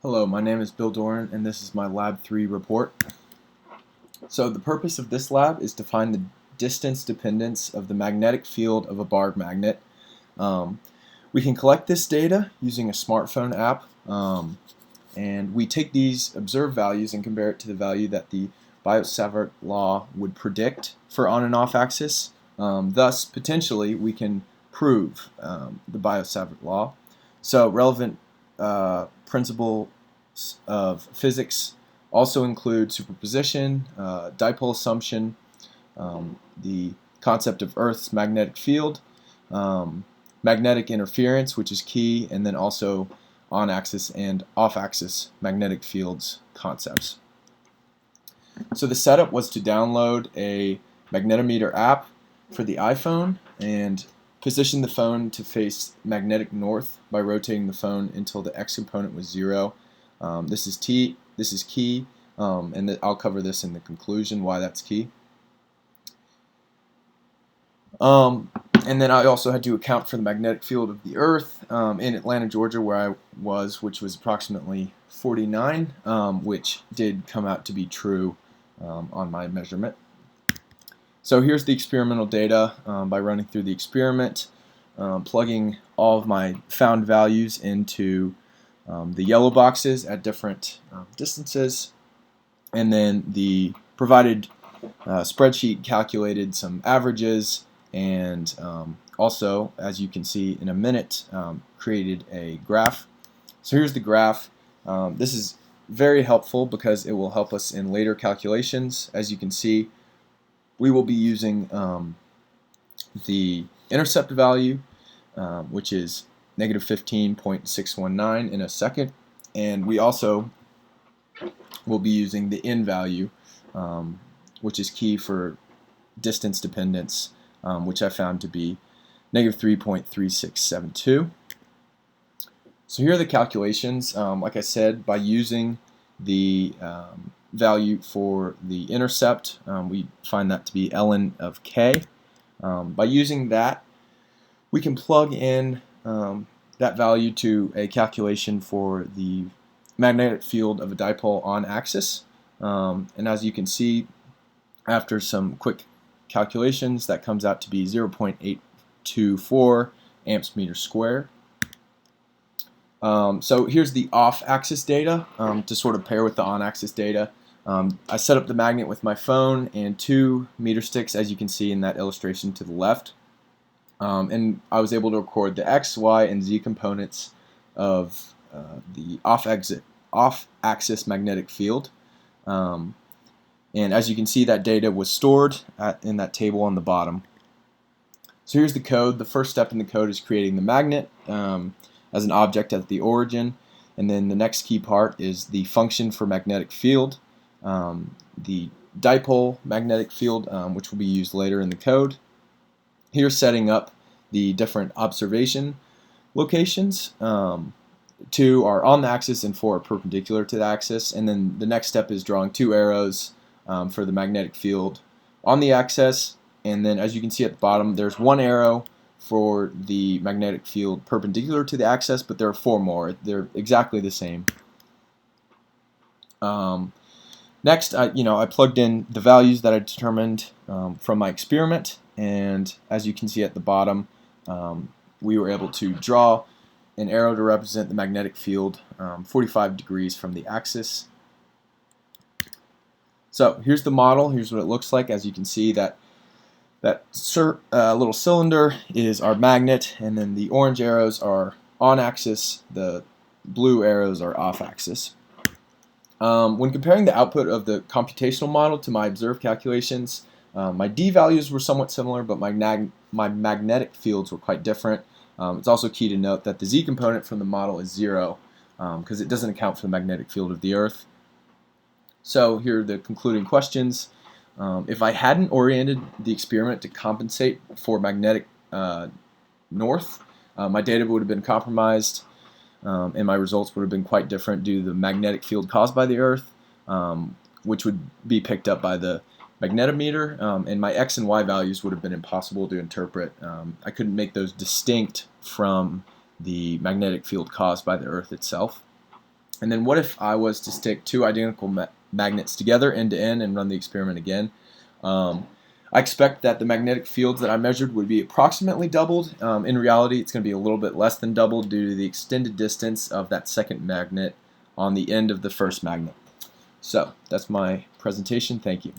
Hello, my name is Bill Doran, and this is my Lab 3 report. So the purpose of this lab is to find the distance dependence of the magnetic field of a bar magnet. We can collect this data using a smartphone app, and we take these observed values and compare it to the value that the PHYS law would predict for on and off axis. Thus, potentially, we can prove the PHYS law. So relevant principles of physics also include superposition, dipole assumption, the concept of Earth's magnetic field, magnetic interference, which is key, and then also on-axis and off-axis magnetic fields concepts. So the setup was to download a magnetometer app for the iPhone and position the phone to face magnetic north by rotating the phone until the X component was 0. This is key, and I'll cover this in the conclusion why that's key. And then I also had to account for the magnetic field of the Earth in Atlanta, Georgia, where I was, which was approximately 49, which did come out to be true on my measurement. So here's the experimental data by running through the experiment, plugging all of my found values into the yellow boxes at different distances, and then the provided spreadsheet calculated some averages, and also, as you can see in a minute, created a graph. So here's the graph. This is very helpful because it will help us in later calculations. As you can see, we will be using the intercept value, which is negative 15.619 in a second, and we also will be using the n value, which is key for distance dependence, which I found to be negative 3.3672. So here are the calculations. Like I said, by using the value for the intercept, we find that to be ln of k. By using that, we can plug in that value to a calculation for the magnetic field of a dipole on axis. And as you can see, after some quick calculations, that comes out to be 0.824 amps meter square. So here's the off-axis data to sort of pair with the on-axis data. I set up the magnet with my phone and 2 meter sticks, as you can see in that illustration to the left. And I was able to record the X, Y, and Z components of the off-axis magnetic field. And as you can see, that data was stored in that table on the bottom. So here's the code. The first step in the code is creating the magnet as an object at the origin, and then the next key part is the function for magnetic field, the dipole magnetic field, which will be used later in the code. Here's setting up the different observation locations. 2 are on the axis and 4 are perpendicular to the axis, and then the next step is drawing 2 arrows for the magnetic field on the axis, and then as you can see at the bottom, there's 1 arrow for the magnetic field perpendicular to the axis, but there are 4 more. They're exactly the same. Next, I plugged in the values that I determined from my experiment, and as you can see at the bottom, we were able to draw an arrow to represent the magnetic field 45 degrees from the axis. So here's the model. Here's what it looks like. As you can see, that little cylinder is our magnet, and then the orange arrows are on axis, the blue arrows are off axis. When comparing the output of the computational model to my observed calculations, my D values were somewhat similar, but my magnetic fields were quite different. It's also key to note that the Z component from the model is 0 because it doesn't account for the magnetic field of the Earth. So here are the concluding questions. If I hadn't oriented the experiment to compensate for magnetic north, my data would have been compromised, and my results would have been quite different due to the magnetic field caused by the Earth, which would be picked up by the magnetometer, and my X and Y values would have been impossible to interpret. I couldn't make those distinct from the magnetic field caused by the Earth itself. And then what if I was to stick two identical magnets together end to end and run the experiment again? I expect that the magnetic fields that I measured would be approximately doubled. In reality, it's going to be a little bit less than doubled due to the extended distance of that second magnet on the end of the first magnet. So that's my presentation. Thank you.